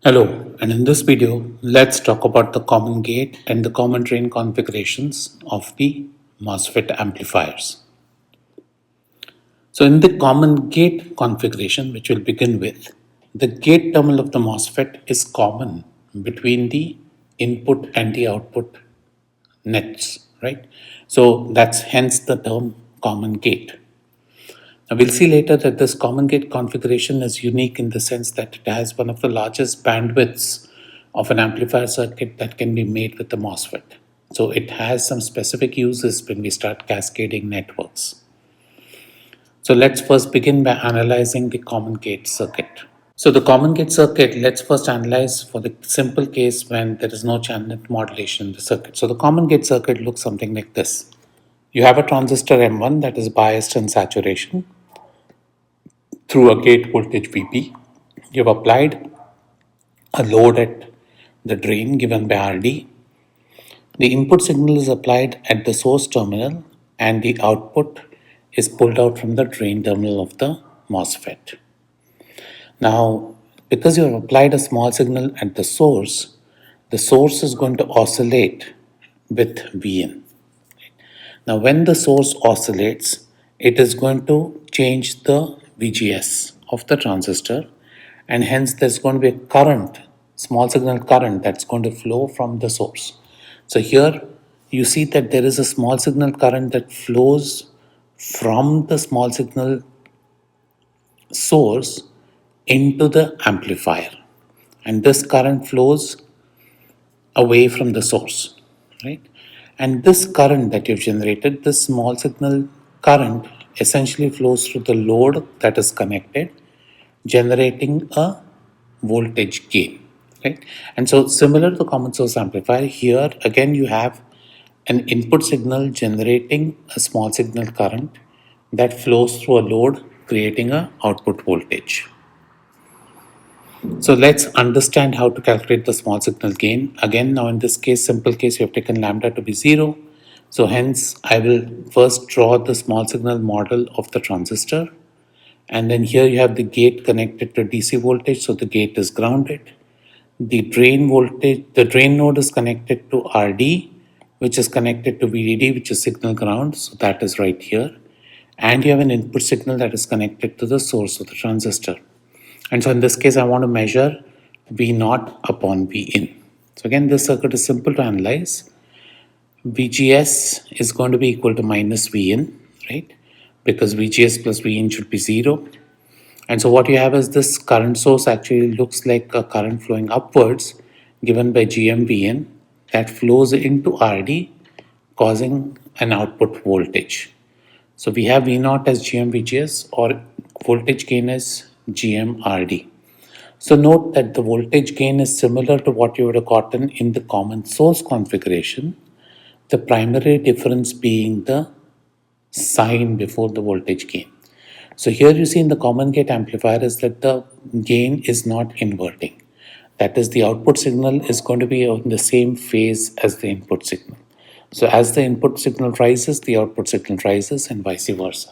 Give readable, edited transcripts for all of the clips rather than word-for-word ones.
Hello, and in this video, let's talk about the common gate and the common drain configurations of the MOSFET amplifiers. So in the common gate configuration, which we'll begin with, the gate terminal of the MOSFET is common between the input and the output nets, right? So that's hence the term common gate. Now we'll see later that this common gate configuration is unique in the sense that it has one of the largest bandwidths of an amplifier circuit that can be made with the MOSFET. So it has some specific uses when we start cascading networks. So let's first begin by analyzing the common gate circuit. So the common gate circuit, let's first analyze for the simple case when there is no channel modulation in the circuit. So the common gate circuit looks something like this. You have a transistor M1 that is biased in saturation through a gate voltage Vp. You have applied a load at the drain given by Rd. The input signal is applied at the source terminal and the output is pulled out from the drain terminal of the MOSFET. Now, because you have applied a small signal at the source is going to oscillate with Vn. Now, when the source oscillates, it is going to change the VGS of the transistor, and hence there's going to be a current, small signal current that's going to flow from the source. So here you see that there is a small signal current that flows from the small signal source into the amplifier, and this current flows away from the source, right? And this current that you've generated, this small signal current, essentially flows through the load that is connected, generating a voltage gain, right? And so similar to the common source amplifier, here again you have an input signal generating a small signal current that flows through a load, creating an output voltage. So let's understand how to calculate the small signal gain. Again, now in this case, simple case, we have taken lambda to be 0. So hence, I will first draw the small signal model of the transistor. And then here you have the gate connected to DC voltage, so the gate is grounded. The drain voltage, the drain node is connected to RD, which is connected to VDD, which is signal ground, so that is right here. And you have an input signal that is connected to the source of the transistor. And so in this case, I want to measure V0 upon Vin. So again, this circuit is simple to analyze. VGS is going to be equal to minus Vin, right? Because VGS plus Vin should be 0. And so what you have is this current source actually looks like a current flowing upwards given by GMVN that flows into RD, causing an output voltage. So we have V0 as GMVGS, or voltage gain is GMRD. So note that the voltage gain is similar to what you would have gotten in the common source configuration, the primary difference being the sign before the voltage gain. So here you see in the common gate amplifier is that the gain is not inverting. That is, the output signal is going to be in the same phase as the input signal. So as the input signal rises, the output signal rises, and vice versa.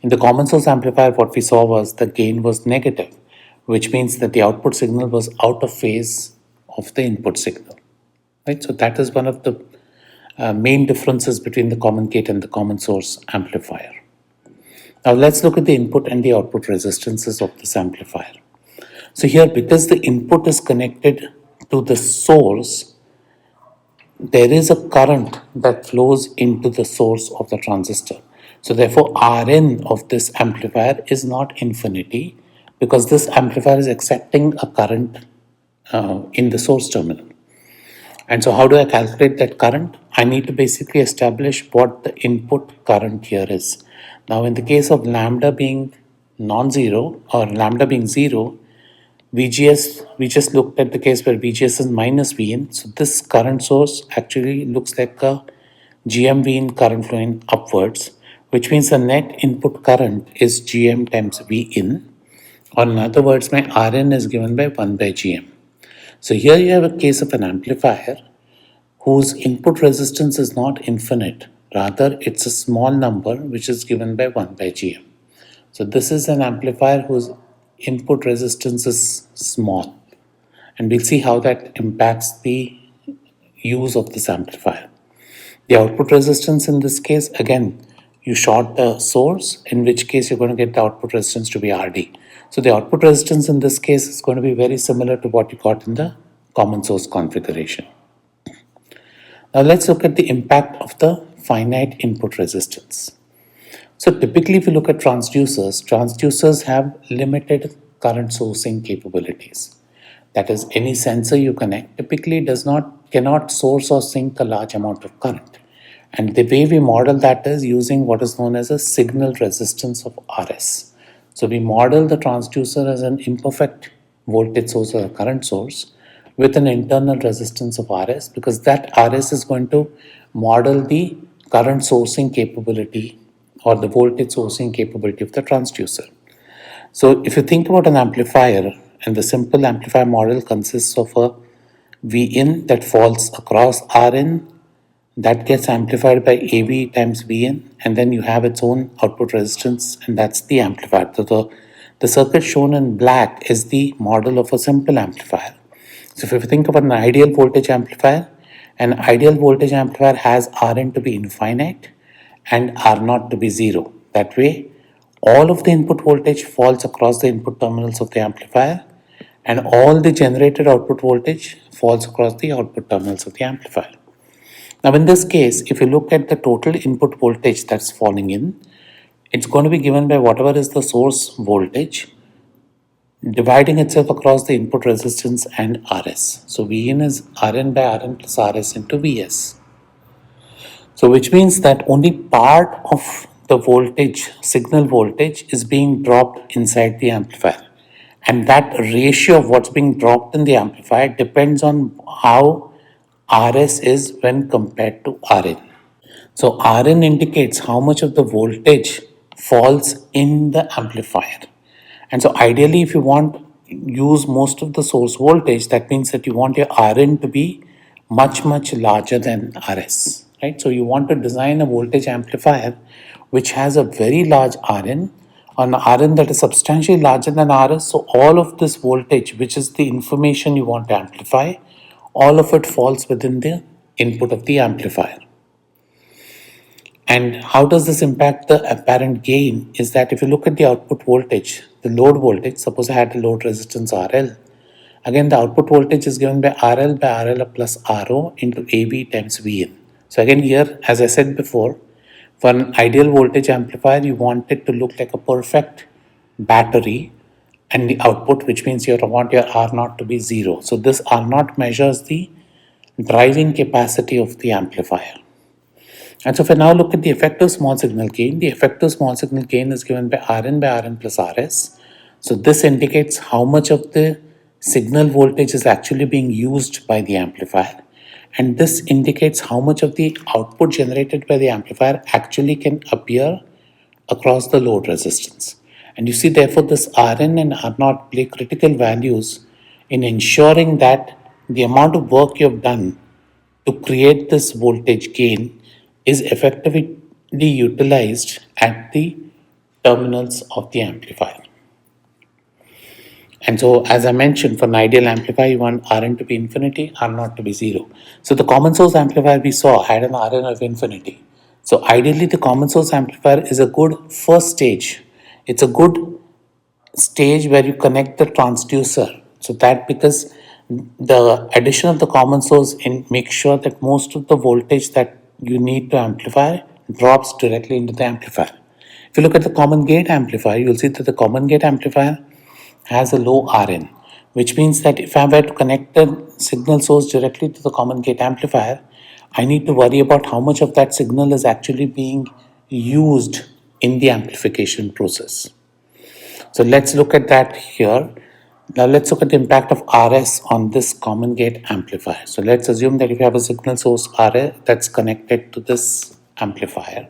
In the common source amplifier, what we saw was the gain was negative, which means that the output signal was out of phase of the input signal, right? So that is one of the main differences between the common gate and the common source amplifier. Now let's look at the input and the output resistances of this amplifier. So here, because the input is connected to the source, there is a current that flows into the source of the transistor. So therefore, Rn of this amplifier is not infinity, because this amplifier is accepting a current in the source terminal. And so how do I calculate that current? I need to basically establish what the input current here is. Now in the case of lambda being non-zero or lambda being 0, VGS, we just looked at the case where VGS is minus Vn. So this current source actually looks like a GM current flowing upwards, which means the net input current is GM times Vin, or in other words, my Rn is given by 1 by GM. So here you have a case of an amplifier whose input resistance is not infinite. Rather, it's a small number which is given by 1 by GM. So this is an amplifier whose input resistance is small. And we'll see how that impacts the use of this amplifier. The output resistance in this case, again, you short the source, in which case you're going to get the output resistance to be RD. So the output resistance in this case is going to be very similar to what you got in the common source configuration. Now let's look at the impact of the finite input resistance. So typically if you look at transducers have limited current sourcing capabilities. That is, any sensor you connect typically cannot source or sink a large amount of current. And the way we model that is using what is known as a signal resistance of RS. So we model the transducer as an imperfect voltage source or a current source with an internal resistance of RS, because that RS is going to model the current sourcing capability or the voltage sourcing capability of the transducer. So if you think about an amplifier, and the simple amplifier model consists of a Vin that falls across Rn, that gets amplified by AV times Vn, and then you have its own output resistance, and that's the amplifier. So the circuit shown in black is the model of a simple amplifier. So if you think about an ideal voltage amplifier has Rn to be infinite and R0 to be 0. That way, all of the input voltage falls across the input terminals of the amplifier, and all the generated output voltage falls across the output terminals of the amplifier. Now in this case, if you look at the total input voltage that's falling in, it's going to be given by whatever is the source voltage dividing itself across the input resistance and Rs. So Vin is Rn by Rn plus Rs into Vs. So which means that only part of the voltage, signal voltage, is being dropped inside the amplifier. And that ratio of what's being dropped in the amplifier depends on how Rs is when compared to Rn. So Rn indicates how much of the voltage falls in the amplifier. And so ideally, if you want use most of the source voltage, that means that you want your Rn to be much larger than Rs, right? So you want to design a voltage amplifier which has a very large Rn, an Rn that is substantially larger than Rs. So all of this voltage, which is the information you want to amplify, all of it falls within the input of the amplifier. And how does this impact the apparent gain? Is that if you look at the output voltage, the load voltage, suppose I had a load resistance RL, again the output voltage is given by RL plus RO into AV times Vn. So again here, as I said before, for an ideal voltage amplifier, you want it to look like a perfect battery, and the output, which means you want your R0 to be 0. So this R0 measures the driving capacity of the amplifier. And so if I now look at the effective small signal gain, the effective small signal gain is given by Rn plus Rs. So this indicates how much of the signal voltage is actually being used by the amplifier. And this indicates how much of the output generated by the amplifier actually can appear across the load resistance. And you see, therefore, this Rn and R0 play critical values in ensuring that the amount of work you have done to create this voltage gain is effectively utilized at the terminals of the amplifier. And so, as I mentioned, for an ideal amplifier, you want Rn to be infinity, R0 to be 0. So the common source amplifier we saw had an Rn of infinity. So ideally, the common source amplifier is a good first stage. It's a good stage where you connect the transducer. So that, because the addition of the common source makes sure that most of the voltage that you need to amplify drops directly into the amplifier. If you look at the common gate amplifier, you will see that the common gate amplifier has a low Rn, which means that if I were to connect the signal source directly to the common gate amplifier, I need to worry about how much of that signal is actually being used in the amplification process. So let's look at that here. Now let's look at the impact of Rs on this common gate amplifier. So let's assume that if you have a signal source Rs that's connected to this amplifier.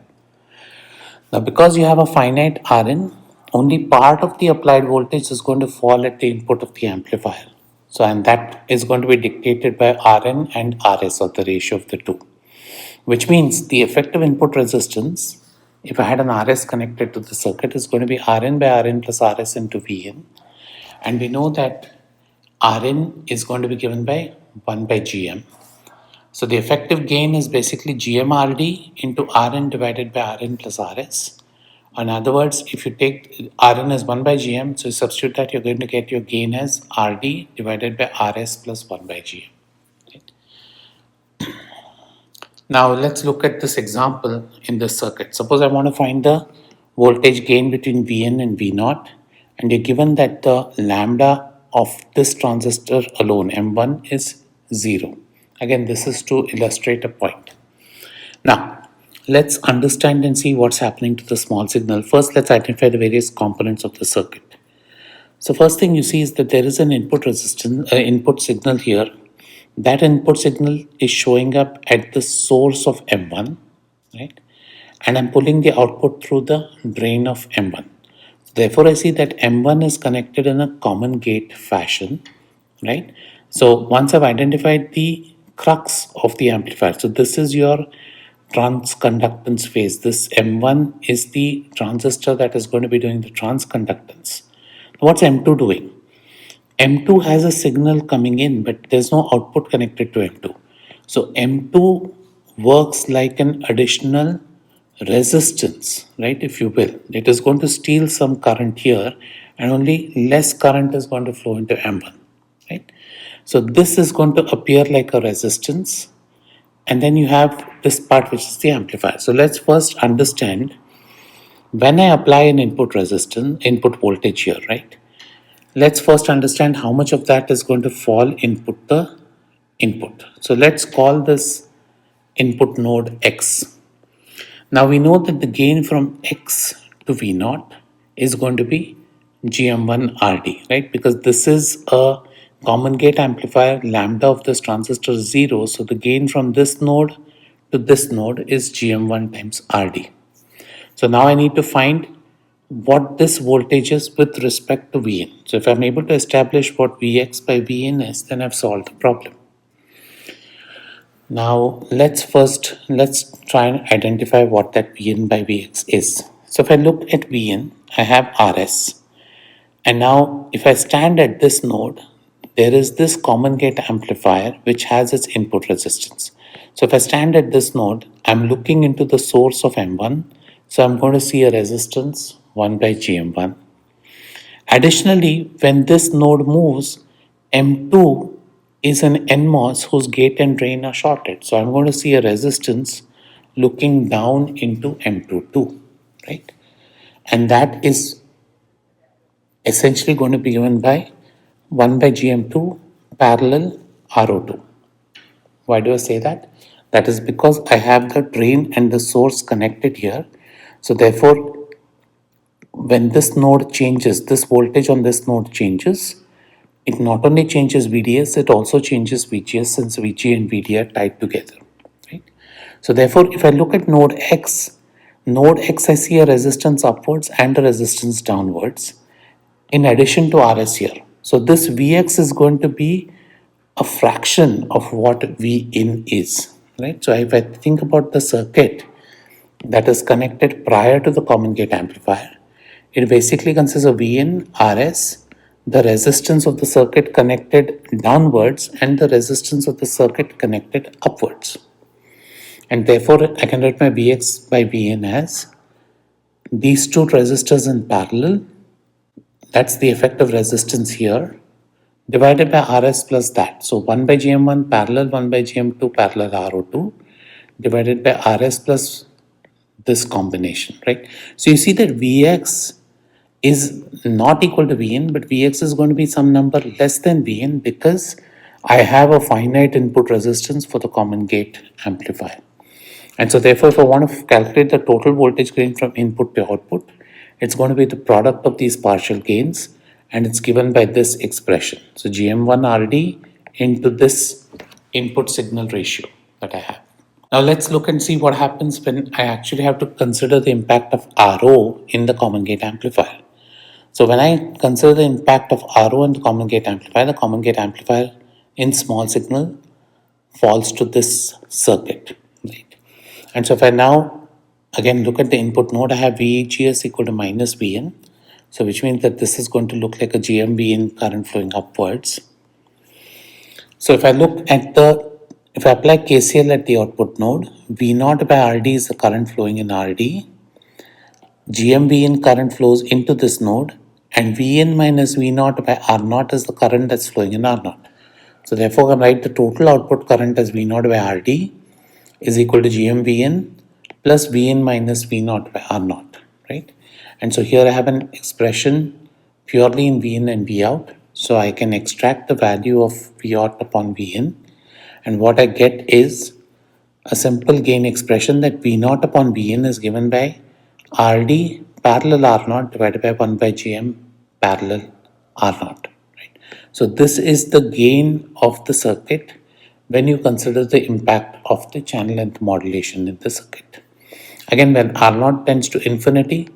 Now because you have a finite Rn, only part of the applied voltage is going to fall at the input of the amplifier. So, and that is going to be dictated by Rn and Rs, or the ratio of the two. Which means the effective input resistance, if I had an Rs connected to the circuit, is going to be Rn by Rn plus Rs into Vn. And we know that Rn is going to be given by 1 by Gm. So the effective gain is basically GMRD into Rn divided by Rn plus Rs. In other words, if you take Rn as 1 by Gm, so you substitute that, you're going to get your gain as Rd divided by Rs plus 1 by Gm. Now let's look at this example in this circuit. Suppose I want to find the voltage gain between Vn and V0, and you're given that the lambda of this transistor alone, M1, is 0. Again, this is to illustrate a point. Now, let's understand and see what's happening to the small signal. First, let's identify the various components of the circuit. So first thing you see is that there is an input resistance, input signal here. That input signal is showing up at the source of M1, right? And I'm pulling the output through the drain of M1. Therefore, I see that M1 is connected in a common gate fashion, right? So once I've identified the crux of the amplifier, so this is your transconductance phase. This M1 is the transistor that is going to be doing the transconductance. What's M2 doing? M2 has a signal coming in, but there's no output connected to M2. So M2 works like an additional resistance, right? If you will, it is going to steal some current here, and only less current is going to flow into M1, right? So this is going to appear like a resistance, and then you have this part which is the amplifier. So let's first understand when I apply an input resistance, input voltage here, right? Let's first understand how much of that is going to fall input the input. So let's call this input node X. Now we know that the gain from X to V0 is going to be GM1RD, right? Because this is a common gate amplifier, lambda of this transistor is 0. So the gain from this node to this node is GM1 times RD. So now I need to find what this voltage is with respect to Vn. So if I'm able to establish what Vx by Vn is, then I've solved the problem. Now let's try and identify what that Vn by Vx is. So if I look at Vn, I have Rs. And now if I stand at this node, there is this common gate amplifier which has its input resistance. So if I stand at this node, I'm looking into the source of M1. So I'm going to see a resistance 1 by GM1. Additionally, when this node moves, M2 is an NMOS whose gate and drain are shorted. So I'm going to see a resistance looking down into M2 too, right? And that is essentially going to be given by 1 by GM2 parallel RO2. Why do I say that? That is because I have the drain and the source connected here. So therefore, when this node changes, this voltage on this node changes, it not only changes VDS, it also changes VGS since VG and VD are tied together, right? So therefore, if I look at node X, I see a resistance upwards and a resistance downwards in addition to RS here. So this Vx is going to be a fraction of what V in is, right? So if I think about the circuit that is connected prior to the common gate amplifier, it basically consists of Vn, Rs, the resistance of the circuit connected downwards, and the resistance of the circuit connected upwards. And therefore, I can write my Vx by Vn as these two resistors in parallel, that's the effective resistance here, divided by Rs plus that. So 1 by Gm1 parallel 1 by Gm2 parallel RO2 divided by Rs plus this combination, right? So you see that Vx is not equal to Vn, but Vx is going to be some number less than Vn because I have a finite input resistance for the common gate amplifier. And so therefore, if I want to calculate the total voltage gain from input to output, it's going to be the product of these partial gains, and it's given by this expression. So GM1RD into this input signal ratio that I have. Now let's look and see what happens when I actually have to consider the impact of RO in the common gate amplifier. So when I consider the impact of RO in the common gate amplifier in small signal falls to this circuit, right? And so if I now again look at the input node, I have VGS equal to minus Vn. So which means that this is going to look like a GMV in current flowing upwards. So if I apply KCL at the output node, V naught by RD is the current flowing in RD. GMVN current flows into this node, and Vn minus V naught by R naught is the current that's flowing in R naught. So therefore, I can write the total output current as V naught by RD is equal to GMVN plus Vn minus V naught by R naught, right? And so here I have an expression purely in Vn and V out. So I can extract the value of V out upon Vn, and what I get is a simple gain expression that V naught upon Vn is given by RD parallel R naught divided by 1 by Gm parallel R naught. Right? So this is the gain of the circuit when you consider the impact of the channel length modulation in the circuit. Again, when R naught tends to infinity,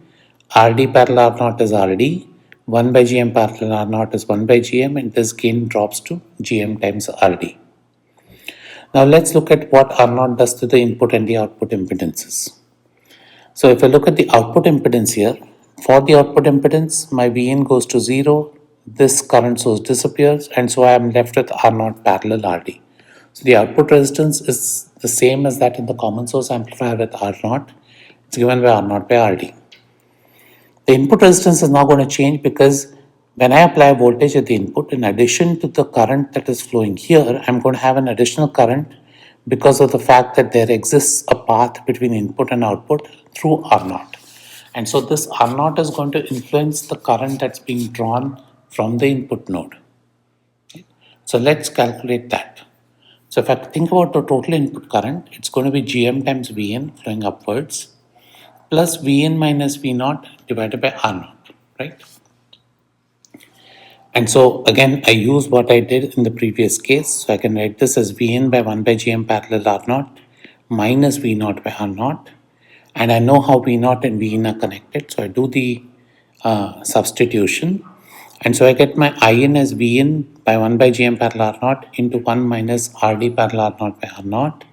RD parallel R naught is RD, 1 by Gm parallel R naught is 1 by Gm, and this gain drops to Gm times RD. Now let's look at what R naught does to the input and the output impedances. So if I look at the output impedance here, for the output impedance, my Vn goes to 0, this current source disappears, and so I am left with R naught parallel RD. So the output resistance is the same as that in the common source amplifier with R naught. It's given by R naught by RD. The input resistance is now going to change because when I apply voltage at the input, in addition to the current that is flowing here, I'm going to have an additional current because of the fact that there exists a path between input and output through R naught. And so this R naught is going to influence the current that's being drawn from the input node. So let's calculate that. So if I think about the total input current, it's going to be Gm times Vn flowing upwards plus Vn minus V naught divided by R naught, right? And so again, I use what I did in the previous case. So I can write this as Vn by 1 by Gm parallel R naught minus V naught by R naught. And I know how V naught and Vn are connected. So I do the substitution. And so I get my In as Vn by 1 by Gm parallel R naught into 1 minus Rd parallel R naught by R naught.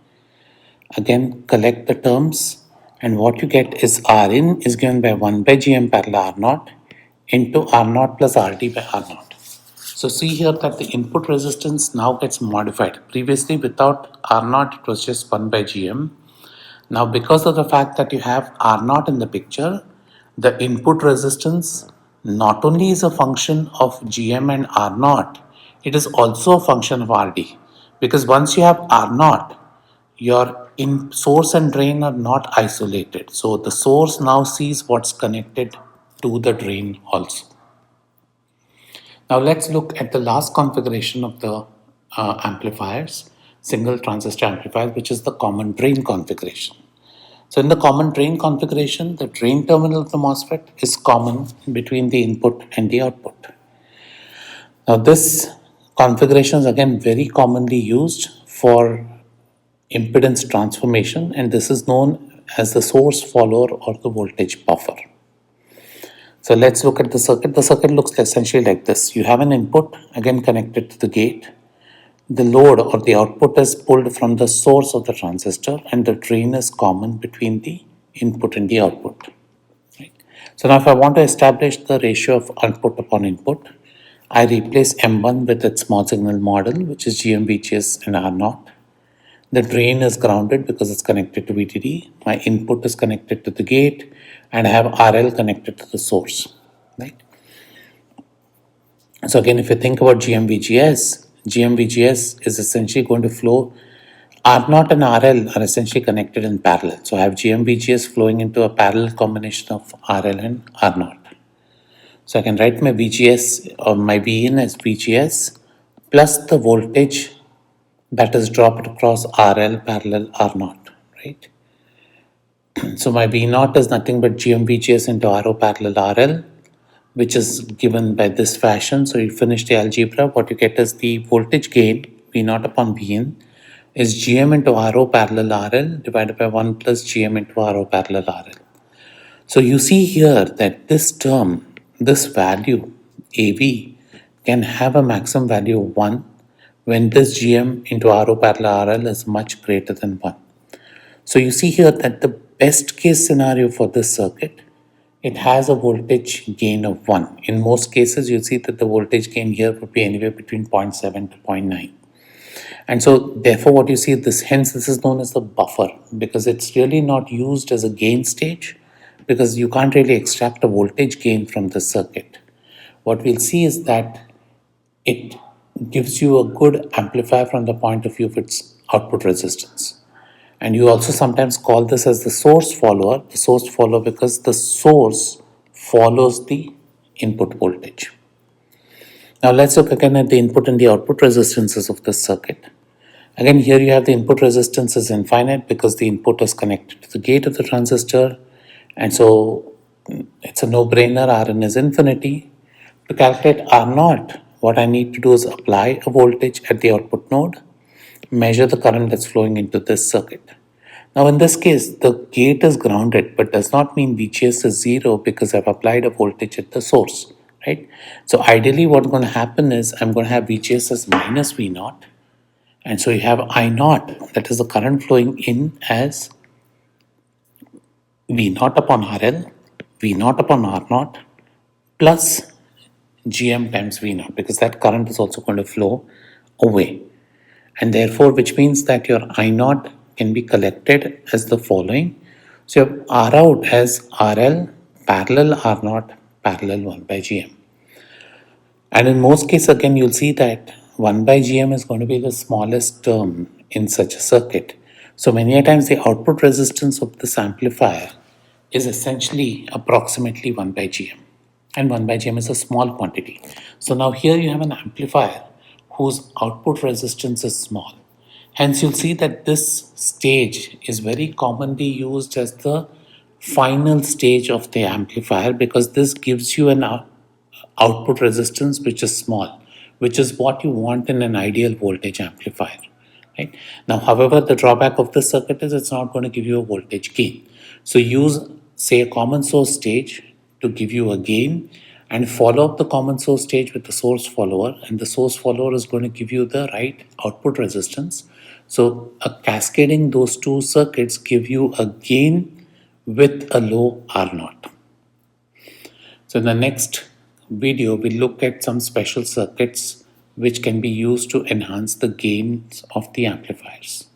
Again, collect the terms. And what you get is Rin is given by 1 by Gm parallel R naught into R naught plus Rd by R naught. So see here that the input resistance now gets modified. Previously without R naught it was just 1 by Gm. Now because of the fact that you have R naught in the picture, the input resistance not only is a function of Gm and R naught, it is also a function of Rd. Because once you have R naught, your in source and drain are not isolated. So the source now sees what's connected to the drain also. Now let's look at the last configuration of the amplifiers, single transistor amplifiers, which is the common drain configuration. So in the common drain configuration, the drain terminal of the MOSFET is common between the input and the output. Now this configuration is again very commonly used for impedance transformation, and this is known as the source follower or the voltage buffer. So let's look at the circuit. The circuit looks essentially like this. You have an input again connected to the gate. The load or the output is pulled from the source of the transistor, and the drain is common between the input and the output. Right? So now if I want to establish the ratio of output upon input, I replace M1 with its small signal model, which is GM, and R0. The drain is grounded because it's connected to VDD. My input is connected to the gate, and I have RL connected to the source. Right? So again, if you think about GMVGS is essentially going to flow. R0 and RL are essentially connected in parallel. So I have GMVGS flowing into a parallel combination of RL and R0. So I can write my VGS or my Vin as VGS plus the voltage that is dropped across RL parallel R0, right? So my V0 is nothing but GMVGS into RO parallel RL, which is given by this fashion. So you finish the algebra, what you get is the voltage gain, V0 upon Vn, is Gm into RO parallel RL divided by 1 plus Gm into RO parallel RL. So you see here that this term, this value, AV, can have a maximum value of 1 when this Gm into RO parallel RL is much greater than 1. So you see here that the best case scenario for this circuit, it has a voltage gain of 1. In most cases, you see that the voltage gain here would be anywhere between 0.7 to 0.9. And so therefore what you see this, hence this is known as the buffer, because it's really not used as a gain stage, because you can't really extract a voltage gain from the circuit. What we'll see is that it gives you a good amplifier from the point of view of its output resistance. And you also sometimes call this as the source follower because the source follows the input voltage. Now let's look again at the input and the output resistances of this circuit. Again, here you have the input resistance is infinite because the input is connected to the gate of the transistor, and so it's a no-brainer, Rn is infinity. To calculate R0, what I need to do is apply a voltage at the output node, measure the current that's flowing into this circuit. Now in this case, the gate is grounded, but does not mean VGS is 0 because I've applied a voltage at the source, right? So ideally what's going to happen is I'm going to have VGS as minus V0, and so you have I0, that is the current flowing in, as V0 upon RL, V0 upon R0 plus GM times V0, because that current is also going to flow away. And therefore, which means that your I0 can be collected as the following. So you have R out as RL parallel R0 parallel 1 by GM. And in most cases, again, you'll see that 1 by GM is going to be the smallest term in such a circuit. So many a times the output resistance of this amplifier is essentially approximately 1 by GM. And 1 by GM is a small quantity. So now here you have an amplifier whose output resistance is small. Hence you'll see that this stage is very commonly used as the final stage of the amplifier, because this gives you an output resistance which is small, which is what you want in an ideal voltage amplifier. Right? Now, however, the drawback of this circuit is it's not going to give you a voltage gain. So use, say, a common source stage to give you a gain, and follow up the common source stage with the source follower, and the source follower is going to give you the right output resistance. So cascading those two circuits give you a gain with a low R0. So in the next video, we'll look at some special circuits which can be used to enhance the gains of the amplifiers.